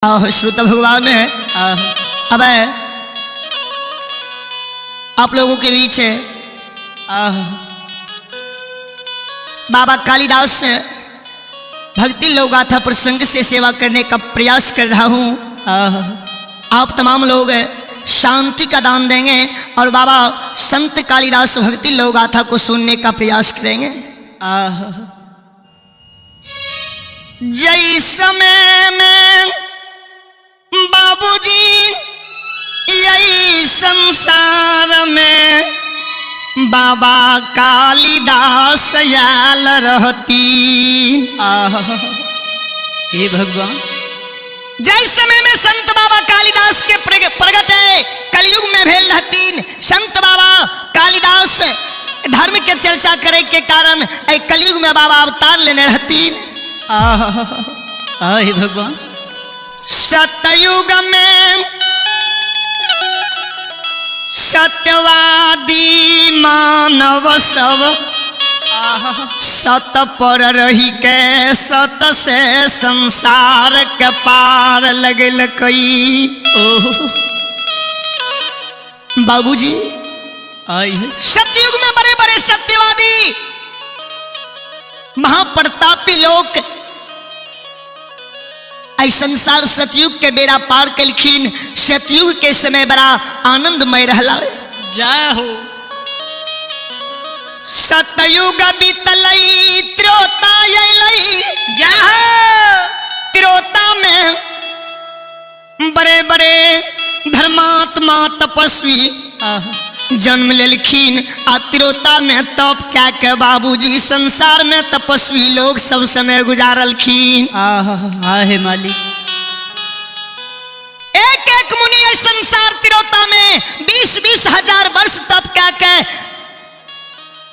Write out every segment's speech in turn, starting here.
श्रोता भगवान है। अब आप लोगों के बीच बाबा कालिदास भक्ति लोक गाथा प्रसंग से सेवा करने का प्रयास कर रहा हूँ। आप तमाम लोग शांति का दान देंगे और बाबा संत कालिदास भक्ति लोक गाथा को सुनने का प्रयास करेंगे। जय समय में बाबूजी यही संसार में बाबा कालिदास याल रहती। हे भगवान, जय समय में संत बाबा कालिदास के प्रगट है कलयुग में भेल रहतीन। संत बाबा कालिदास धर्म के चर्चा करे के कारण कलयुग में बाबा अवतार लेने रहतीन। हे भगवान, सतयुग में सत्यवादी मानव सब सत पर रही के सत से संसार के पार लगल कई। बाबूजी सतयुग में बड़े बड़े सत्यवादी महाप्रतापी लोग संसार सतयुग के बेड़ा पार कलखिन। सतयुग के समय बड़ा आनंदमय रहला। जय हो। सतयुग बीतलई त्रेता अइलई। जय हो। त्रेता में बड़े बड़े धर्मात्मा तपस्वी जन्म लेलखिन। आ त्रेता में तप क्या के बाबूजी संसार में तपस्वी लोग सब समय गुजारलखिन। हे मालिक, एक एक मुनि संसार त्रेता में 20-20 हजार वर्ष तप क्या के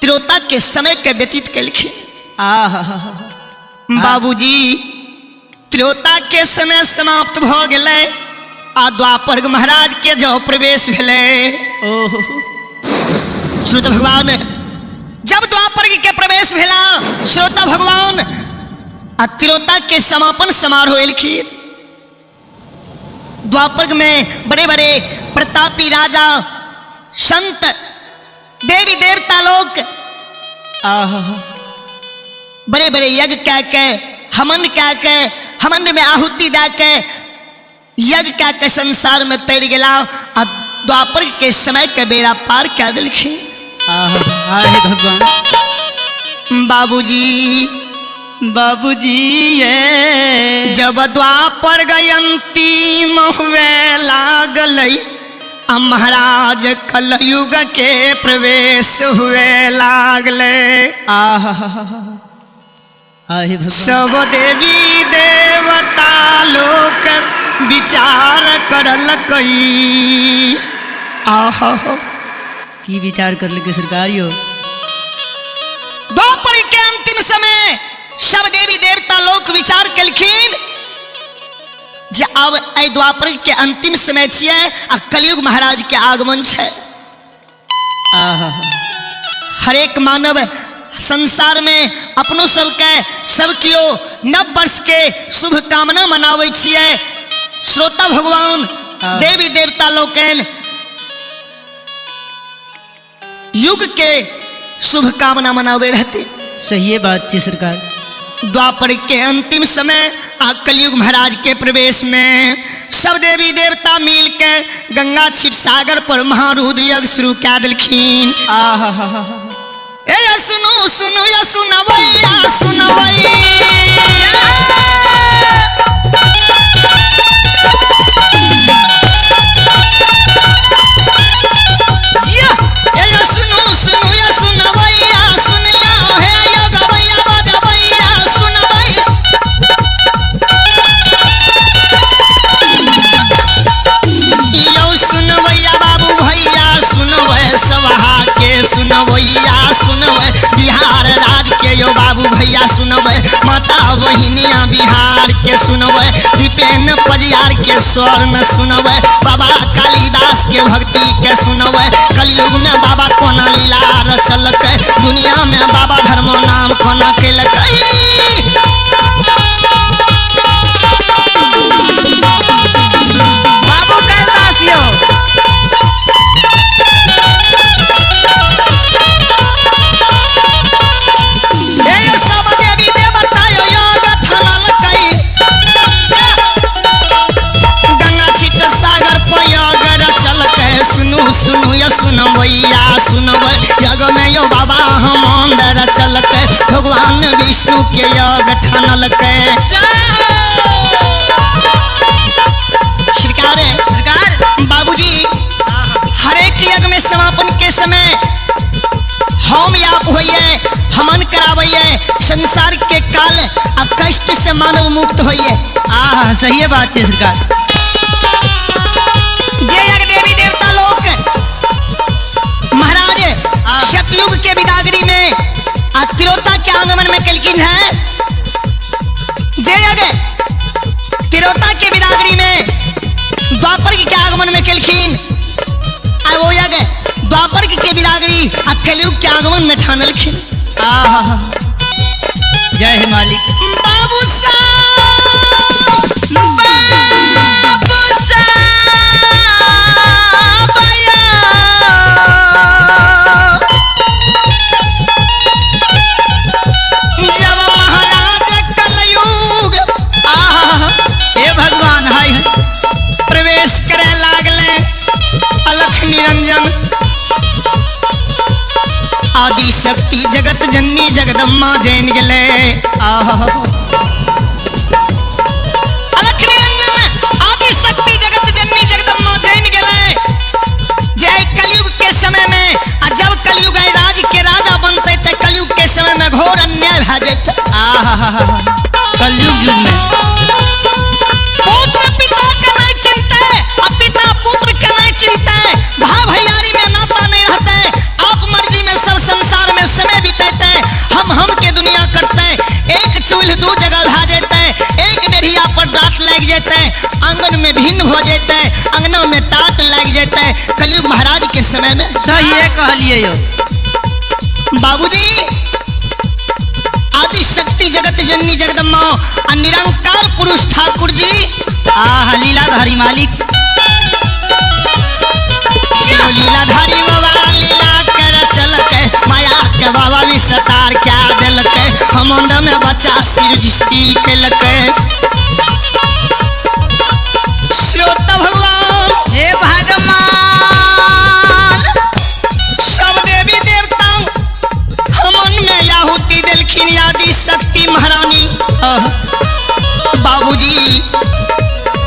त्रेता के समय के व्यतीत कलखिन। बाबूजी त्रेता के समय समाप्त भ गेलै आ द्वापर महाराज के जो प्रवेश भेलै। श्रोता भगवान, जब द्वापर के प्रवेश भेला श्रोता भगवान आ त्रेता के समापन समारोह एलखिन। द्वापर में बड़े बड़े प्रतापी राजा संत देवी देवता लोग बड़े बड़े यज्ञ क्या के हवन क्या के हवन में आहुति दे के यज्ञ क्या के संसार में तैर गया। आ द्वापर के समय के बेड़ा पार क्या दिलखिन। हे भगवान, बाबूजी बाबूजी ये जब द्वापर गयंती हुए लागलई आ महाराज कलयुग के प्रवेश हुए लागले। हे भगवान, सब देवी देवता लोक विचार करल कई। की विचार कर लगे सरकारियो। द्वापर के अंतिम समय सब देवी देवता लोक विचार कलखिन जे अब ए द्वापर के अंतिम समय छिए आ कलयुग महाराज के आगमन छै। हर एक मानव संसार में अपनो सबके सब कियो नव वर्ष के शुभ कामना मनावे छिए। श्रोता भगवान, देवी देवता लोकन युग के शुभ कामना मनावे रहते। सही बात है सरकार। द्वापर के अंतिम समय आ कलयुग महाराज के प्रवेश में सब देवी देवता मिल के गंगा क्षीर सागर पर महारुद्र यज्ञ शुरू कर दिलखिन। ए सुनो सुनो या सुनवैया सुनवैया भैया सुनबै माता बहिनिया बिहार के सुनबै दीपेन परियार के स्वर में सुनबै बाबा कालिदास के भक्ति के सुनबै। कलयुग में बाबा कोना लीला रचलकै दुनिया में बाबा धर्म नाम कोना केलकै। मानव मुक्त होइए। सही है बात है सरकार। जय जग देवी देवता लोग महाराज सतयुग के बिदागरी में तिरोता के आगमन में कलकिन है। जय जग तिरोता के बिदागरी में द्वापर के आगमन में कलखिन। वो जग द्वापर के बिदागरी कलयुग के आगमन में ठानलखिन। जय है मालिक। बाबू साहब जब महाराज कलयुग हे भगवान हाय प्रवेश करे लागले अलख निरंजन आदि शक्ति जगत जननी जगदम्मा जैन गेले। अलख निरंजन आदि शक्ति जगत जननी जगदम्मा जैन गेले। जय कलयुग के समय में जब कलयुग राज के राजा बनते थे कलयुग के समय में घोर अन्याय भा जाते। कलयुग युग में पुत्र पिता के नहीं चिंते और पिता पुत्र के नहीं चिंते। भाई भैयारी में नाता नहीं रहते। आप मर्जी में सब संसार में समय बिताते। हम के दुनिया करते। एक चूल्ह दो जगह भा जाते। एक डेढ़िया पर डांट लग जाते। आंगन में भिन्न हो जाते। अंगना में टाट लग जाते। कलयुग महाराज के समय में सही है कहलिए यो। बाबूजी आदि शक्ति जगत जननी जगदम्मा और निरंकार पुरुष ठाकुर जी लीलाधारी मालिक। जो लीलाधारी बाबा लीला कर चलते माया के बाबा भी सतार क्या दिलते। हमंड में बच्चा सृष्टि के लके। श्रोता भगवान हे भगवान सब देवी देवता हमन में आहुति दिलखिन आदि शक्ति महारानी। बाबूजी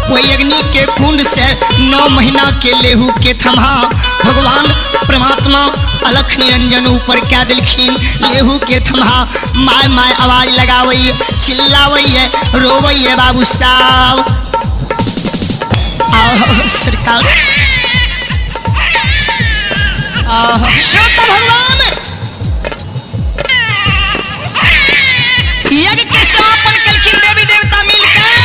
वही अग्नि के कुंड से 9 महीना के लेहू के थमा भगवान परमात्मा अलख निरंजन ऊपर क्या दिलखिन लेहू के थमा माय माय आवाज लगावई चिल्लावई रोवई बाबू साहब। सरकार श्रोता भगवान यज्ञ के समापन कलखिन देवी देवता मिलकर।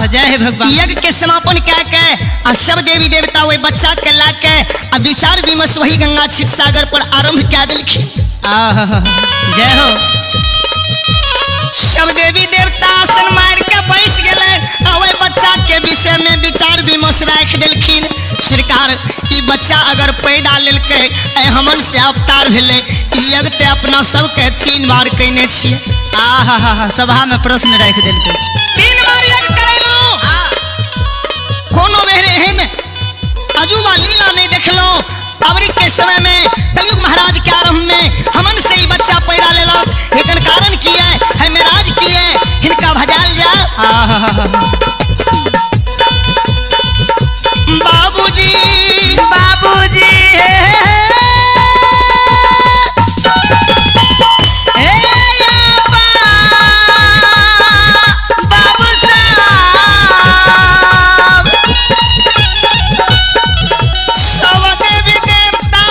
जय है भगवान। यज्ञ के समापन क्या के सब देवी देवता वही बच्चा के ला के विचार विमर्श वही गंगा क्षीर सागर पर आरंभ क्या दिलखिन। जय हो। सब देवी देवता आसन मार के बैठ गए। वही बच्चा के विषय में विचार विमर्श रख दिलखिन। सरकार ई बच्चा अगर पैदा लेलकै हमन से अवतार भेले यज्ञ ते अपना सबके 3 बार कहने छिए। सभा में प्रश्न रख दिलकै 3 बार यज्ञ करेलो। कोनो बेरे एहन अजूबा लीला नहीं देखलो। अबरी के समय में कलयुग महाराज के आरंभ में हमन से ही बच्चा पैदा लेलक। एकर कारण की है महाराज की है हिनका भजाल जा। बाबूजी बाबूजी बाबू साहब सब देवी देवता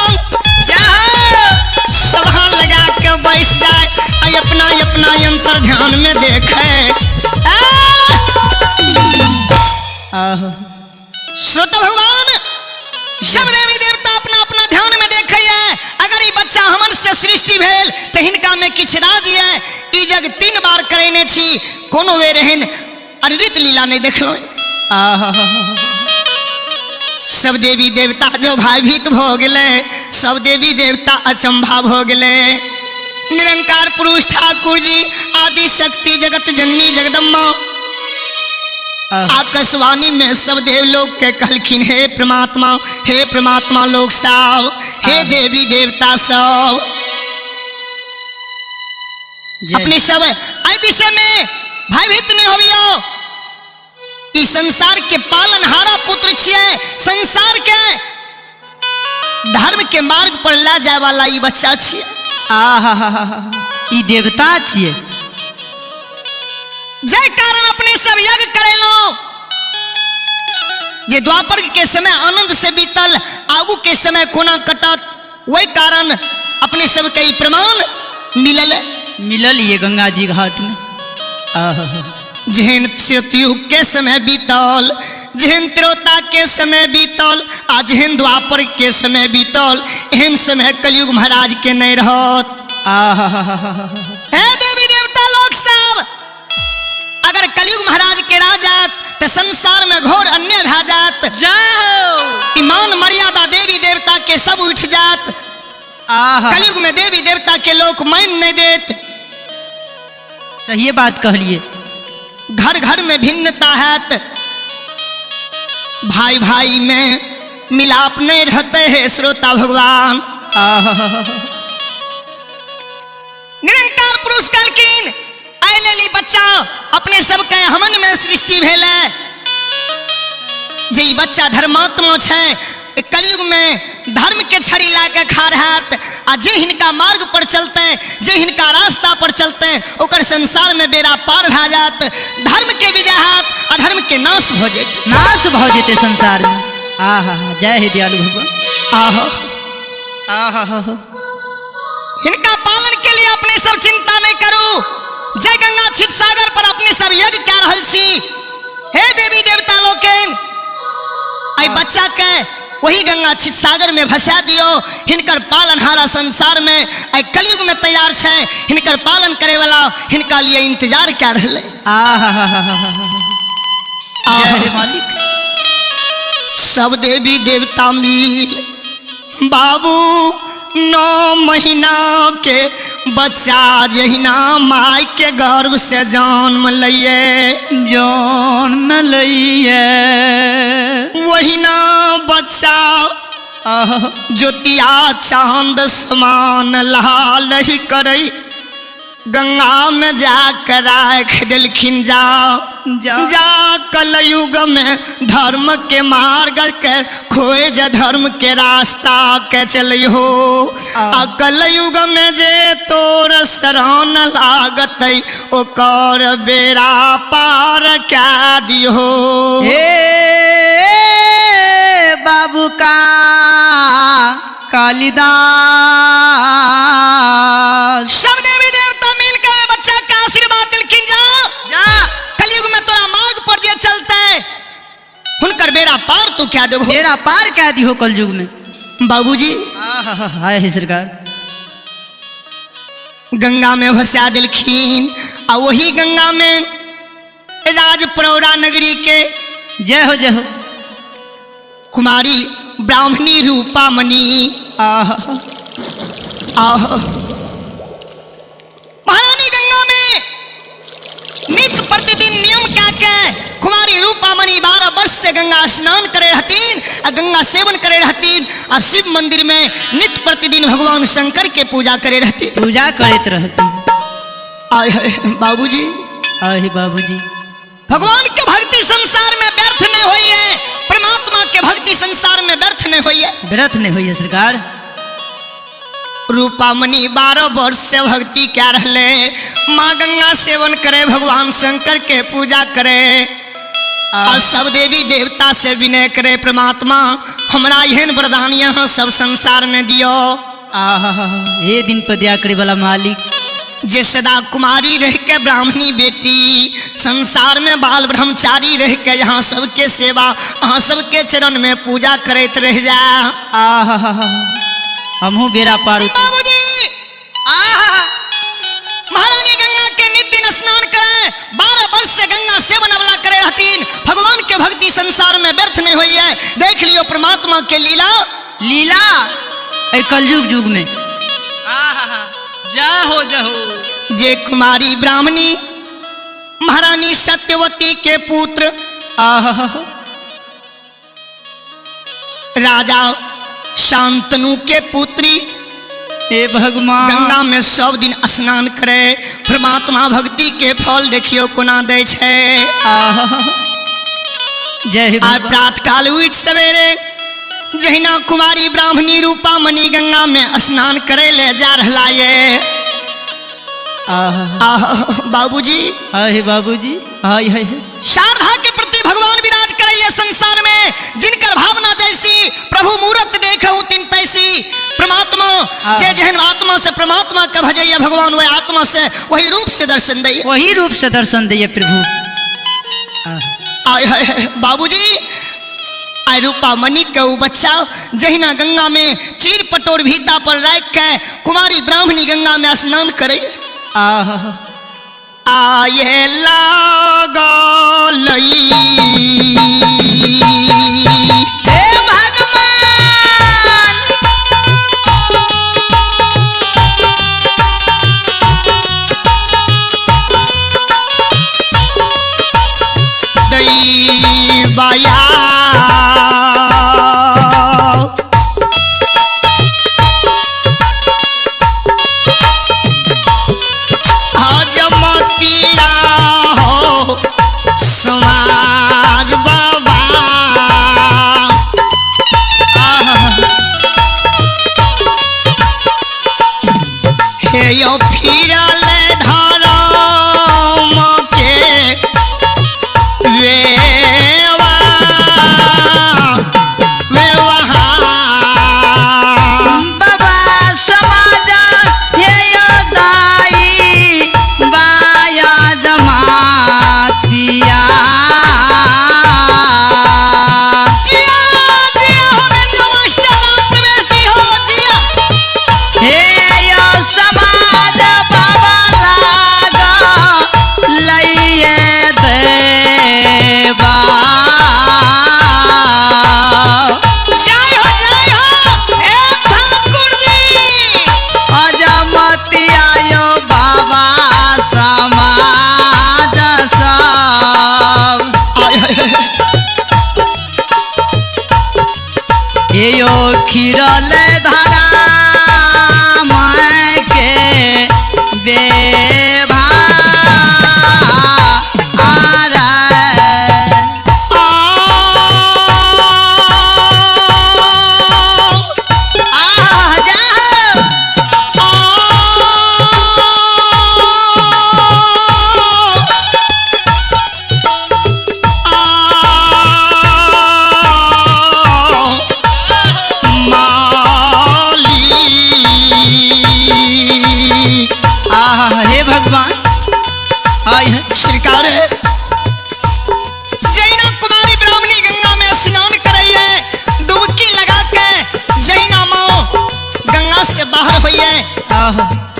सभा लगा के बैठ जाए अपना अपना यंत्र ध्यान में देखे। श्रोता भगवान सब देवी देवता अपना अपना ध्यान में देखे। अगर ये बच्चा हमन से सृष्टि भेल तो हिनका में किछ राज है। ई जग 3 बार करने छी कोनो वे रहन अरित लीला नहीं देखलो। सब देवी देवता जो भयभीत हो गए। सब देवी देवता अचंभा हो गए। निरंकार पुरुष ठाकुर जी आदि शक्ति जगत जननी जगदम्मा आकाशवाणी में सब देव लोग के कहलखिन हे प्रमात्मा लोग सब हे देवी देवता सब अपने सब आई विषय में भयभीत नहीं होवियो। इस संसार के पालनहारा पुत्र छिए। संसार के धर्म के मार्ग पर ला जाए वाला ई बच्चा छिए। ई देवता छिए। जय कारण अपने सब यज्ञ करेलो। ये द्वापर के समय आनंद से बीतल, आगू के समय कोना कटत, वही कारण अपने सब कई प्रमाण मिलल। मिलल ये गंगा जी घाट में। जहन सतयुग के समय बीतल, जहन त्रेता के समय बीतल, आ जहन द्वापर के समय बीतल, एहन समय कलयुग महाराज के नहीं रहत। हे देवी देवता लोग सब, अगर कलयुग महाराज के राजा तो संसार में घोर अन्य भा जात, जाओ ईमान मर्यादा देवी देवता के सब उठ जात। कलयुग में देवी देवता के लोग मान नहीं देत। सही बात कहलिए। घर घर में भिन्नता है, भाई भाई में मिलाप नहीं रहते हैं श्रोता भगवान। निरंकार पुरुष कहलखिन आय लेली बच्चा अपने सब के हमन में सृष्टि भेले। जे बच्चा धर्मात्मा छे, कलयुग में धर्म के छड़ी ला के खा रहत, आ जे हिनका मार्ग पर चलते, जे हिनका रास्ता पर चलते, ओकर संसार में बेड़ा पार भा जात। धर्म के विजय हाथ, अधर्म के नाश हो जाते, नाश हो जेते संसार में। जय हे दयालु भगवान। हिनका पालन के लिए अपने सब चिंता नहीं करू। जय गंगा क्षीर सागर पर अपने सब यज्ञ क्या रहल छी। हे देवी देवता लोकेन, आई बच्चा के वही गंगा क्षीर सागर में भसा दियो। हिनकर पालन हारा संसार में आई कलयुग में तैयार छे। हिनकर पालन करे वाला हिनका लिए इंतजार क्या रहले। मालिक सब देवी देवता मिल बाबू 9 महीना के बच्चा जहिना माई के गर्भ से जन्म लइए, जन्म लइए, वही ना बच्चा ज्योतिया चांद समान लाल ही करई गंगा में जाकर राख दिलखिन जा कलयुग में धर्म के मार्ग के खोए जा धर्म के रास्ता के चलियो। कलयुग में जे तोर शरण लागत ओकर बेड़ा पार क्या दियो। बाबू का कालिदास सब देवी देवता मिलकर बच्चा का आशीर्वाद दिलखिन जा कलयुग में तोरा मार्ग पर जे चलते हुनकर बेड़ा पार तो क्या देबो, बेड़ा पार क्या दिहो कलयुग में। बाबूजी हाय हे सरकार। गंगा में भसा दिलखिन, आ वही गंगा में राजप्रौरा नगरी के जय हो जय हो कुमारी ब्राह्मणी रूपा मणि महारानी गंगा में नित्य प्रतिदिन नियम क्या के कुमारी रूपा मणि 12 वर्ष से गंगा स्नान करे रहतीन, आ गंगा सेवन करे रहतीन, आ शिव मंदिर में नित्य प्रतिदिन भगवान शंकर के पूजा करे रहती, पूजा करते रहती। आय बाबूजी, आय बाबूजी, भगवान के भक्ति संसार में व्यर्थ नहीं हुई है, परमात्मा के भक्ति संसार में व्यर्थ नहीं हुई है, व्यर्थ नहीं हुई है सरकार। रूपामणि 12 वर्ष से भक्ति क्या रहले, माँ गंगा सेवन करे, भगवान शंकर के पूजा करे, और सब देवी देवता से विनय करे, परमात्मा हमरा एहन वरदान यहाँ सब संसार में दियो। ये दिन पर दया करे वाला मालिक, जे सदा कुमारी रह के ब्राह्मणी बेटी, संसार में बाल ब्रह्मचारी रह के यहाँ सबके सेवा, यहाँ सबके चरण में पूजा करते रह जा। हमहू बेरा पार बाबूजी महारानी गंगा के नित दिन स्नान करे, 12 वर्ष से गंगा सेवन वाला करे रहतीन, भगवान के भक्ति संसार में व्यर्थ नहीं हुई है। देख लियो परमात्मा के लीला, लीला कलयुग युग में। जाहो जाहो। जे कुमारी ब्राह्मणी महारानी सत्यवती के पुत्र राजा शांतनु के पुत्री, हे भगवान गंगा में सब दिन स्नान करे, परमात्मा भक्ति के फल देखियो कोना दे छे। जय आज प्रातः काल उठ सवेरे जहिना कुमारी ब्राह्मणी रूपा मणि गंगा में स्नान करे ले जा रहा ये, बाबूजी हाय बाबूजी हाय हाय शारदा के प्रति भगवान विराज करैया संसार में, जिनकर भावना जैसी प्रभु मूरत देखहु तिन तैसी। परमात्मा जे जहन आत्मा से परमात्मा का भजैया भगवान वह आत्मा से वही रूप से दर्शन दैया, वही रूप से दर्शन दिए प्रभु। बाबूजी आई रूपा मणि के उ बच्चा जहिना गंगा में चीर पटोर भीता पर रख के कुमारी ब्राह्मणी गंगा में स्नान करे। आये लागलई हे भगवान दैवाया समाज बाबा हे यो फिरल धरम के बाबा समाज हे यो दाई बाया जमातिया हे यो समाज बाबा लागा लइए देवा अजमतिया यो बाबा समाज सब यो खिरल धारा मैं के बेभा हे भगवान आय है स्वीकार है। जैना कुमारी ब्राह्मणी गंगा में स्नान करैये, डुबकी लगा के जैना माँ गंगा से बाहर होइए,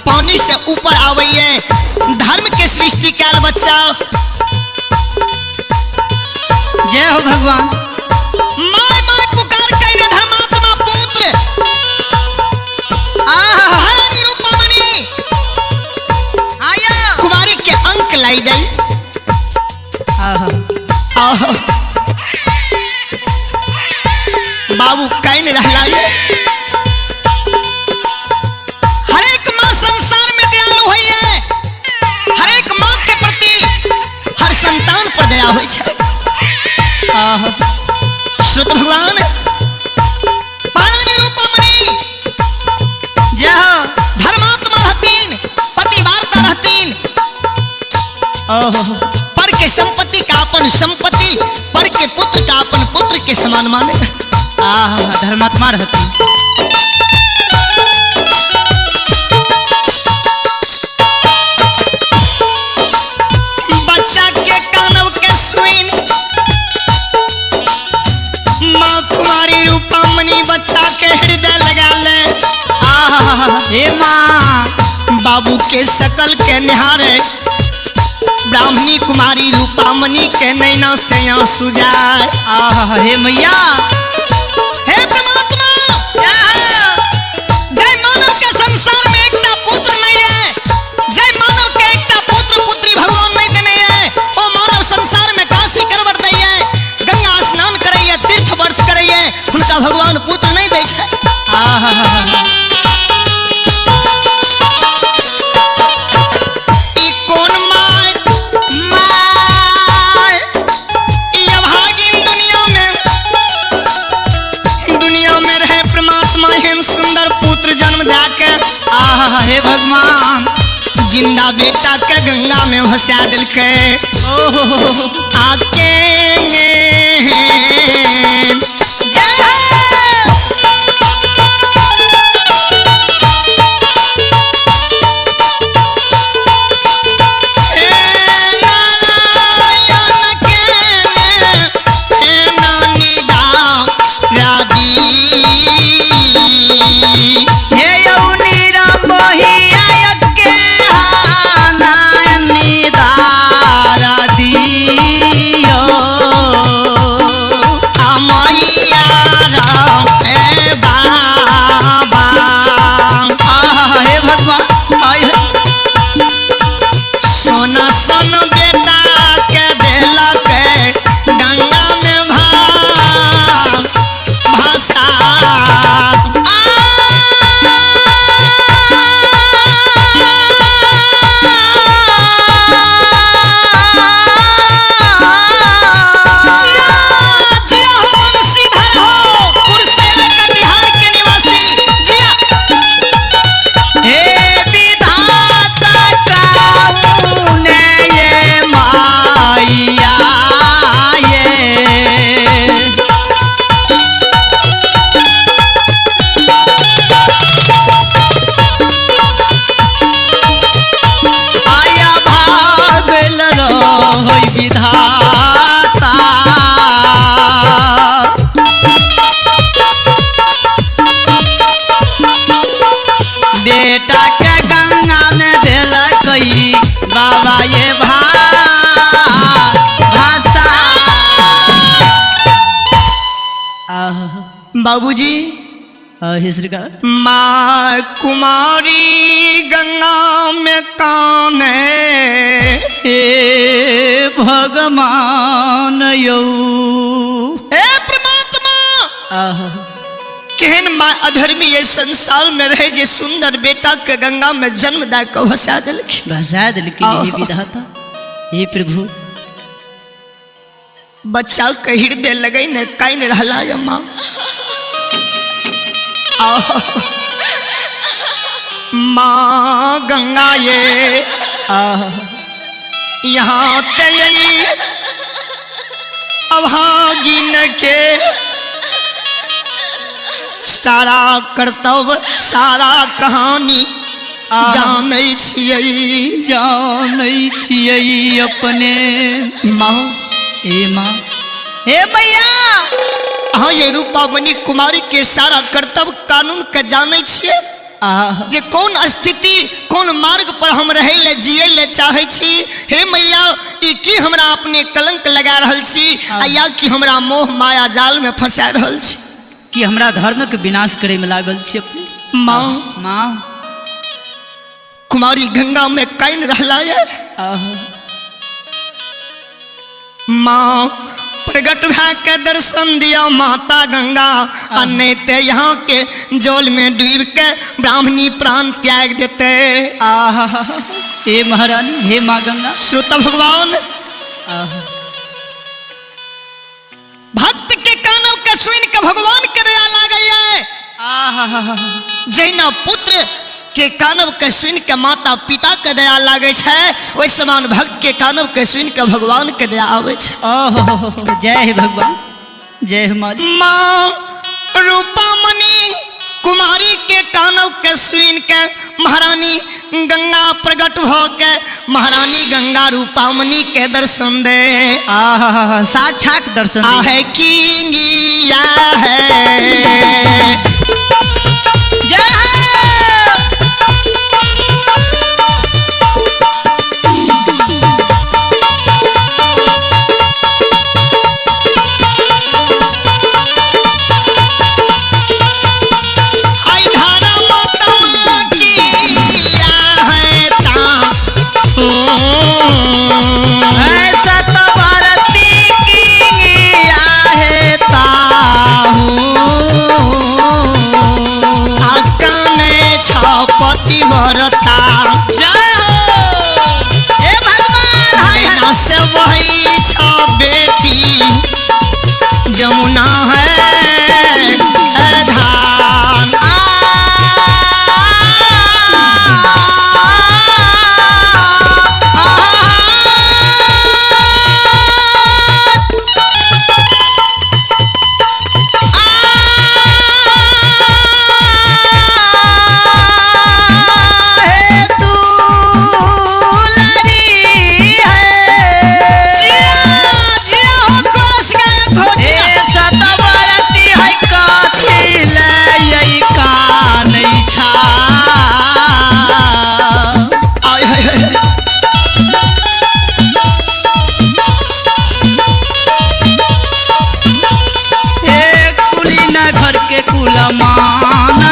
पानी से ऊपर आवैये, धर्म के सृष्टि कैल बच्चा। जय हो भगवान। माय माय पुकार कइने धर्मात्मा पुत्र महारानी रूपामणि कुमारी के अंक लाई गई। बाबू कहने रहलाये, हर एक माँ संसार में दयालु होइए, हर एक माँ के प्रति हर संतान पर दया होइ छै। श्रुत भगवान महारानी रूपामणि जय हो धर्मात्मा रहतीन, पतिवार्ता रहतीन, पर के संपत्ति का अपन संपत्ति, पर के पुत्र का अपन पुत्र के समान माने। धर्मात्मा रहती बच्चा के कानव के सुइन माँ कुमारी रूपामणि बच्चा के हृदय लगा ले। हे माँ बाबू के शकल के निहारे ब्राह्मणी कुमारी रूपामणि के नैना से आंसू जाए। हे मैया हे परमात्मा जय मानव के संसार में एकटा पुत्र नहीं है, जय मानव के एकटा पुत्र पुत्री भगवान नहीं देने है, ओ मानव संसार में काशी करवर दैये, गंगा स्नान करैये, तीर्थ वर्ष करैये, उनका भगवान पुत्र नहीं दै छै। ई कोन माय ई अभागिन दुनिया में रहे परमात्मा एहन सुंदर पुत्र जन्म दे के हे भगवान जिंदा मैया बेटा के गंगा में भसा दिलके आके बाबूजी माँ कुमारी गंगा में कान है हे भगवान यौ हे परमात्मा केहन माँ अधर्मी ये संसार में रहे जे सुंदर बेटा के गंगा में जन्म दा के भसा दिलखिन हे विधाता हे प्रभु बच्चा के हृदय लगे न काइन रहला ये माँ माँ गंगा ये यहाँ ते अभागिन के सारा कर्तव्य सारा कहानी जानै छियै अपने माँ हे मैया हाँ ये रूपामणि कुमारी के सारा कर्तव्य कानून के जाने छिए जे कौन स्थिति कौन मार्ग पर हम रहे ले जिए ले चाहे छी हे मैया ई की हमरा अपने कलंक लगा रहल छी या कि हमरा मोह माया जाल में फंसा रहल छी कि हमरा धर्म के विनाश करे में लागल छी अपने माँ कुमारी गंगा में काइन रहला है माँ प्रगट भा के दर्शन दिया माता गंगा अन्यते यहाँ के जल में डूब के ब्राह्मणी प्राण त्याग देते हे महारानी हे माँ गंगा श्रोत भगवान भक्त के कानव के सुन के भगवान के दया लागे है जैना पुत्र के कानव के सुन के माता पिता के दया लागे है वही समान भक्त के कानव के सुन के भगवान के दया आवे है जय हे भगवान जय माँ रूपामणि कुमारी के कानव के सुन के महारानी गंगा प्रकट हो के महारानी गंगा रूपामणि के दर्शन दे साक्षात दर्शन आहे किंगिया है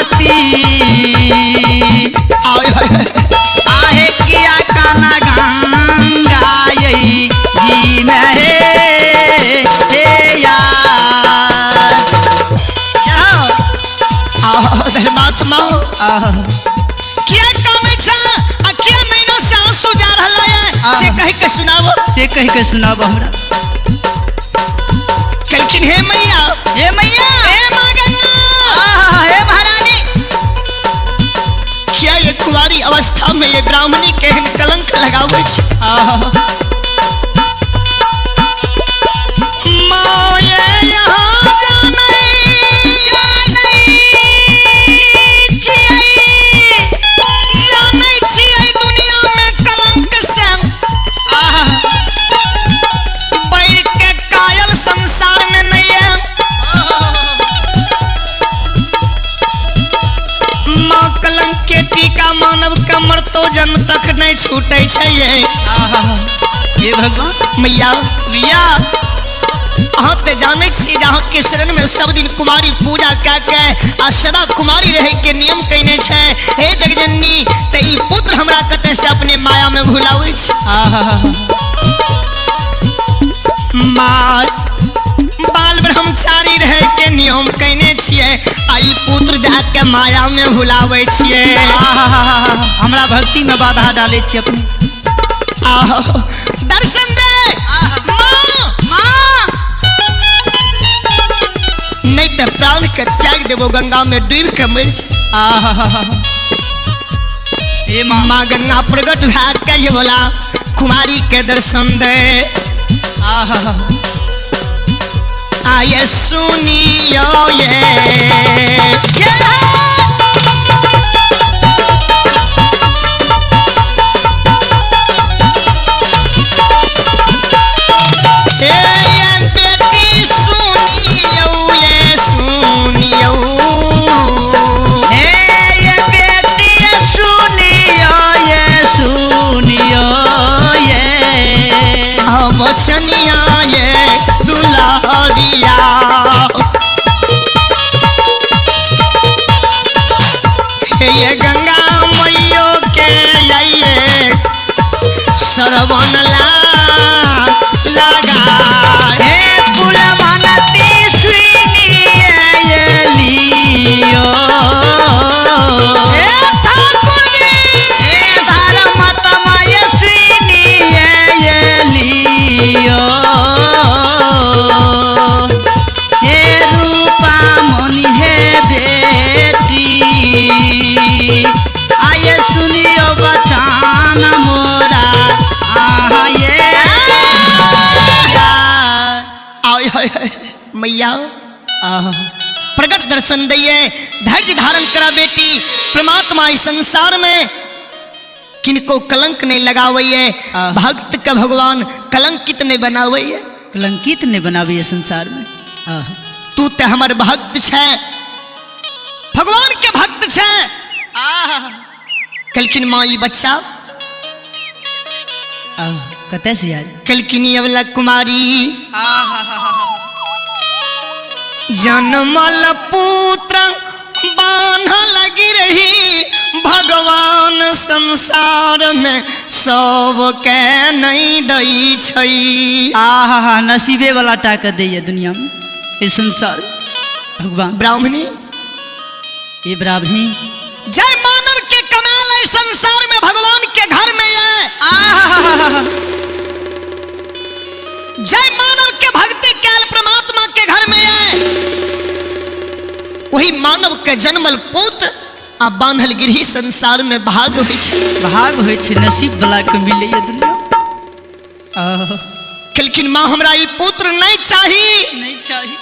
भांति आय हाय हाय। आहे किया काना गंगा यही जी में हे यार जाओ धन्यवाद माँ क्या कामे छा आ क्या नैना से आंसू जा रहला है से कह के सुनावो से कह के सुनाब हमरा कलखिन हे मैया हे मैया हे माँ गंगा हे महारानी क्या ये कुंवारी अवस्था में ये ब्राह्मणी केहन कलंक लगावे छै माँ ये यहाँ जानै जानै छियै दुनिया में कलंक से बैर के कायल संसार में नहीं है माँ कलंक के टीका मानव कमर तो जन्म तक नहीं छूटे छै हे भगवान मैया मैया अहाँ ते जाने छी जहाँ के शरण में सब दिन कुमारी पूजा कऽ के आ सदा कुमारी रहे के नियम कइने छै हे जगजननी ते ई पुत्र हमरा कते से अपने माया में भुलावे छै माँ बाल ब्रह्मचारी रहे के नियम कइने छियै आ ई पुत्र जाके माया में भुलावे छियै हमरा भक्ति में बाधा डाले छी अपने आहो दर्शन दे माँ नहीं तो प्राण के त्याग देवो गंगा में डूब के मर हे माँ माँ गंगा प्रकट भए के ये बोला कुमारी के दर्शन दे आये सुनियो ये बेटी सुनियो ये सुनियो ये बेटी सुनियो ये वचनिया ये दुलारिया ये गंगा मैयो के ये सरवन लगा हे फुलवनती सुनिए ये लियो हे ठाकुर जी हे धर्मतमय सुनिए ये लियो हे रूपा मुनि हे बेटी आये सुनियो बचान मोरा ये आय हाय हाय मैया प्रकट दर्शन दिए धैर्य धारण करा बेटी परमात्मा इस संसार में किनको कलंक नहीं लगावैये भक्त का भगवान कलंकित नहीं बनावैये कलंकित नहीं बनावे ये संसार में तू ते हमर भक्त छे भगवान के भक्त छे कलकिन माँ ई बच्चा कते से यार कलकिन ये वाला कुमारी जन्मल पुत्र बान्हल गिरही भगवान संसार में सबके नहीं दै छै नसीबे वाला टाका दे दुनिया में ये संसार भगवान ब्राह्मणी ये ब्राह्मणी जय मानव के कमाल है संसार में भगवान के घर में है जय मानव के भक्ति कैल परमात्मा के घर में है वही मानव के जन्मल पुत्र आ बांधल गिरही संसार में भाग होइ छै भाग होइ छै नसीब वाला के मिले ये दुनिया लेकिन माँ हमरा ई पुत्र नहीं चाहिए नहीं चाहिए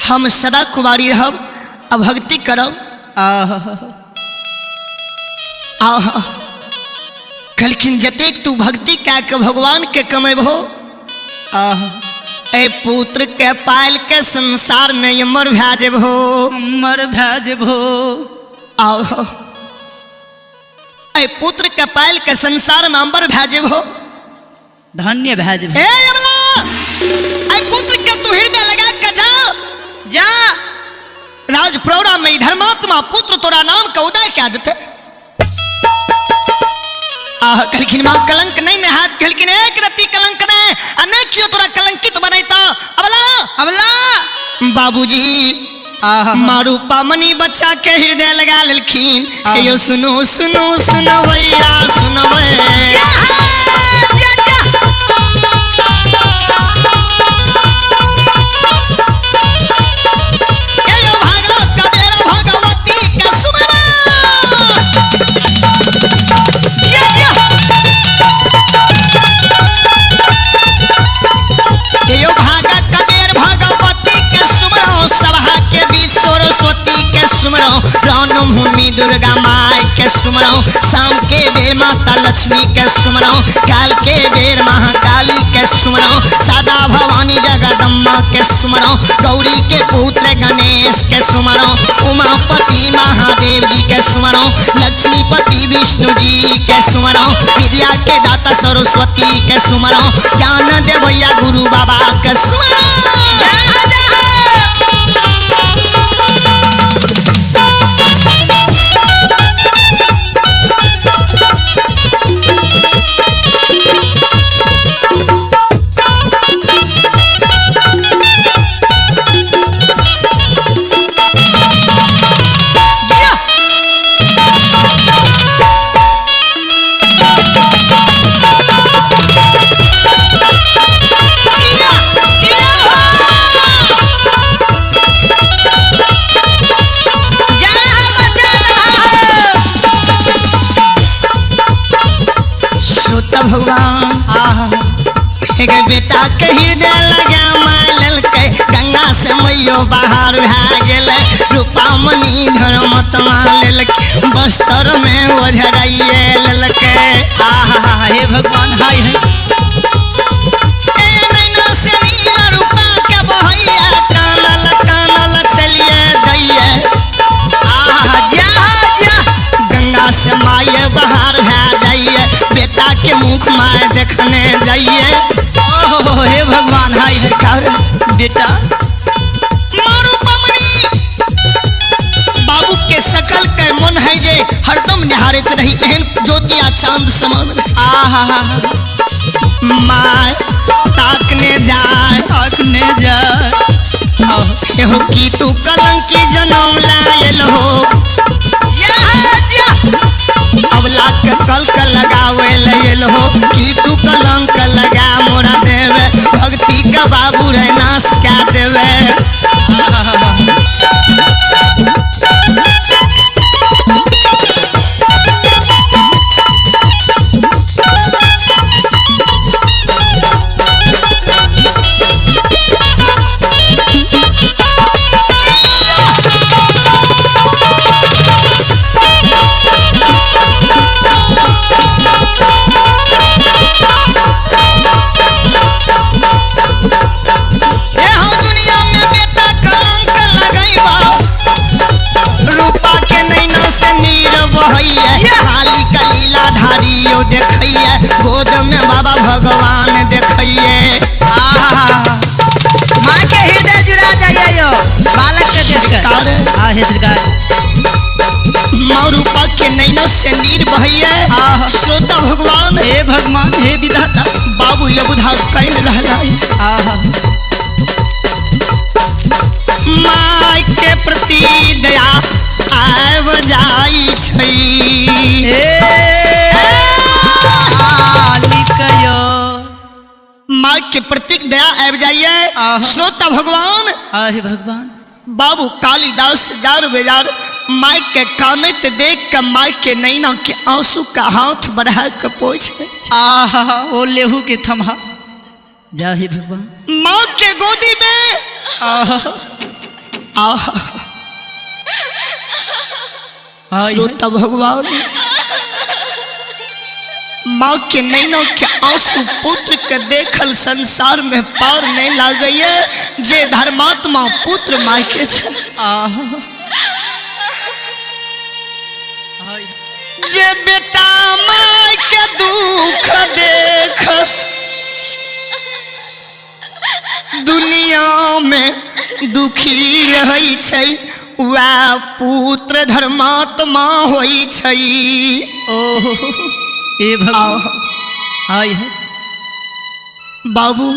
हम सदा कुमारी रहब आ भक्ति करब कहलखिन जतेक तू भक्ति कए के भगवान के कमेबहो ए पुत्र के पायल के संसार में अमर भए जेबहो अमर भए जेबहो आओ ए पुत्र के पायल के संसार में अमर भए जेबहो धन्य भए जेबहो ए अबला ए पुत्र के तू हृदय लगा के जा जा में धर्मात्मा पुत्र तोरा नाम का उदय क्या देते कहलखिन माँ कलंक नहीं ने हाथ कहलखिन एक रत्ती कलंक ने अने क्यों तोरा कलंकित बनैता अबला अबला बाबूजी मारू पामनी बच्चा के हृदय लगा लेलखिन यो सुनो सुनो सुनो भैया सुनबे भूमि दुर्गा माई के सुमरो शाम के बेर माता लक्ष्मी के सुमरो काल के बेर महाकाली के सुमरो सादा भवानी जगदम्बा के सुमरो गौरी के पुत्र गणेश के सुमरो उमापति महादेव जी के सुमरो लक्ष्मीपति विष्णु जी के सुमरो विद्या के दाता सरस्वती के सुमरो ज्ञान देवैया गुरु बाबा के सुमरो भगवान एक बेटा के हृदय लगा मालल के गंगा से मैयो बाहर भा गेल रूपा मणि धर्मत मालल बस्तर में ओझराइए ललके हे भगवान हाय है ए नैना से नीला रूपा के बहैया कानल कानल चलिए दैया गंगा से माये बाहर भा जाइए बेटा के मुख माय देखने जाइए हे भगवान हाय बेटा मारू पमनी बाबू के सकल के मन है जे हरदम निहारत रही एहन ज्योतिया चांद समान माय ताकने जाए एहो की तू कलंकी जन्म लायल हो अबला के कलक लगावे लेल हो कि तू कलंक लगा मोरा देवे भक्ति का बाबू रे नाश क्या देवे गोद में बाबा भगवान देखिए माँ के हृदय जुड़ा जाइए यो बालक के देखकर रूपा के नैना से नीर बहिए श्रोता भगवान हे भगवान हे विधाता बाबू ये बुधा कैन रहला माय के प्रति दया आब जाई माँ के प्रतीक दया आब जाइए श्रोता भगवान हे भगवान बाबू कालिदास जार बेजार माई के कानत देख के माई के नैना के आंसू का हाथ बढ़ा के पोछे ओ लेहू के थमा जा हे भगवान माँ के गोदी में श्रोता भगवान माँ के नैना के आंसू पुत्र के देखल संसार में पार नहीं लागैए जे धर्मात्मा पुत्र माई के जे बेटा माई के दुख देख दुनिया में दुखी रही छै वह पुत्र धर्मात्मा होई छई। ओहो हे भगवान हाय है बाबू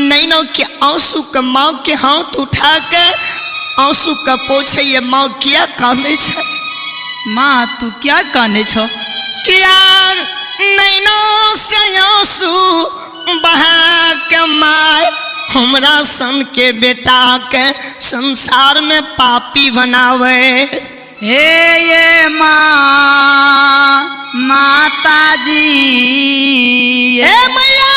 नैनों के आंसू का माँ के हाथ उठा के आंसू का पोछे ये माँ किया काने छ। माँ तू क्या काने छो? किया नैनों से आंसू बहा के माँ हमरा सन के बेटा के संसार में पापी बनावे। हे ये माँ माता जी ए मैया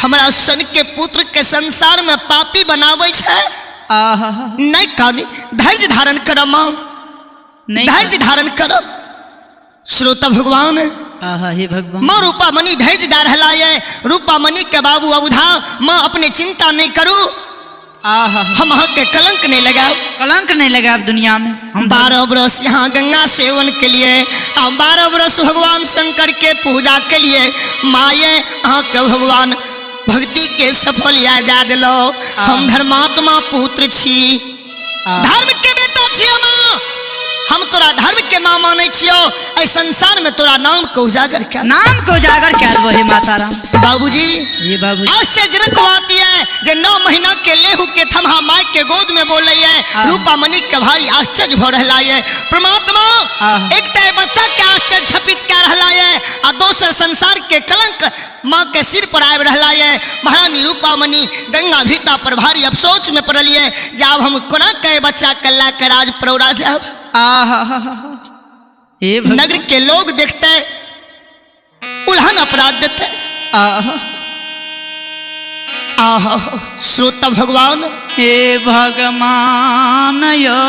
हमरा सन के पुत्र के संसार में पापी बनावे छे। आहा नहीं कानी धैर्य धारण कर माँ, नहीं धैर्य धारण कर। श्रोता भगवान आहा हे भगवान माँ रूपा मणि धैर्य दार हलाये। रूपा मणि के बाबू अवधा माँ अपने चिंता नहीं करू। आहा हम के कलंक नहीं लगाओ। कलंक नहीं लगा अब दुनिया में। हम 12 बरस यहाँ गंगा सेवन के लिए और 12 बरस भगवान शंकर के पूजा के लिए माये यहाँ के भगवान भक्ति के सफल याद दिलो। हम धर्मात्मा पुत्र छी, धर्म के बेटा छियो माँ। हम तोरा धर्म के माँ माने छियो। ऐ संसार में तोरा नाम को उजागर कर, नाम को उजागर कर वो हे माता राम। बाबूजी ये बाबूजी आश्चर्यजनक बात है जे 9 महीना के लेहू के थमहा माय के गोद में बोले है। रूपा मणि के भारी आश्चर्य भ रहला है। परमात्मा एक तय बच्चा के आश्चर्य छपित कर रहला है आ दोसर संसार के कलंक माँ के सिर पर आब रहला है। महारानी रूपा मणि गंगा भीता पर भारी अफसोच में पड़ल है। जब हम कोना के बच्चा कल्ला के राज प्रौरा जाब। आहा हे भगवान नगर के लोग देखते उल्हन अपराध देते। आहा आहा श्रोता भगवान हे भगवान यो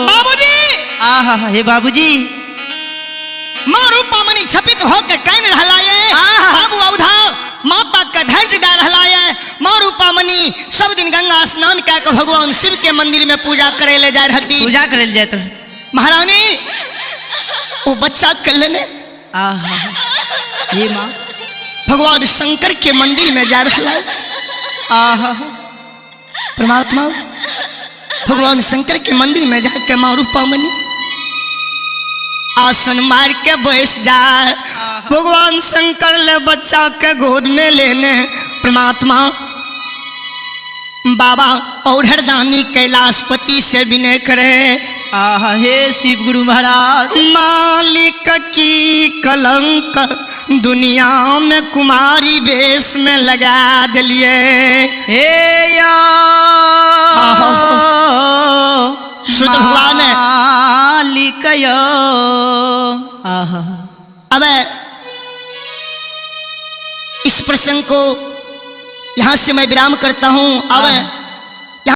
बाबूजी आहा हे बाबूजी माँ रूपा मणि छपित होकर कैन रहला है। बाबू अवधा माता का धैर्य दे रहला है। माँ रूपा मणि सब दिन गंगा स्नान कर के भगवान शिव के मंदिर में पूजा करे ले जाए रहती। पूजा करे जात महारानी वो बच्चा कल्याण आहा ये माँ भगवान शंकर के मंदिर में जा रहला है। आहा परमात्मा भगवान शंकर के मंदिर में जाके माँ रूपा मणि आसन मार के बैस जाए। भगवान शंकर ले बच्चा के गोद में लेने। परमात्मा बाबा और हरदानी कैलाशपति से विनय करे। आहा हे शिव गुरु महाराज मालिक की कलंक दुनिया में कुमारी वेश में लगा दिलिए। हे या शुद्ध भगवान है। मालिक यो आहा अब इस प्रसंग को यहाँ से मैं विराम करता हूँ। अब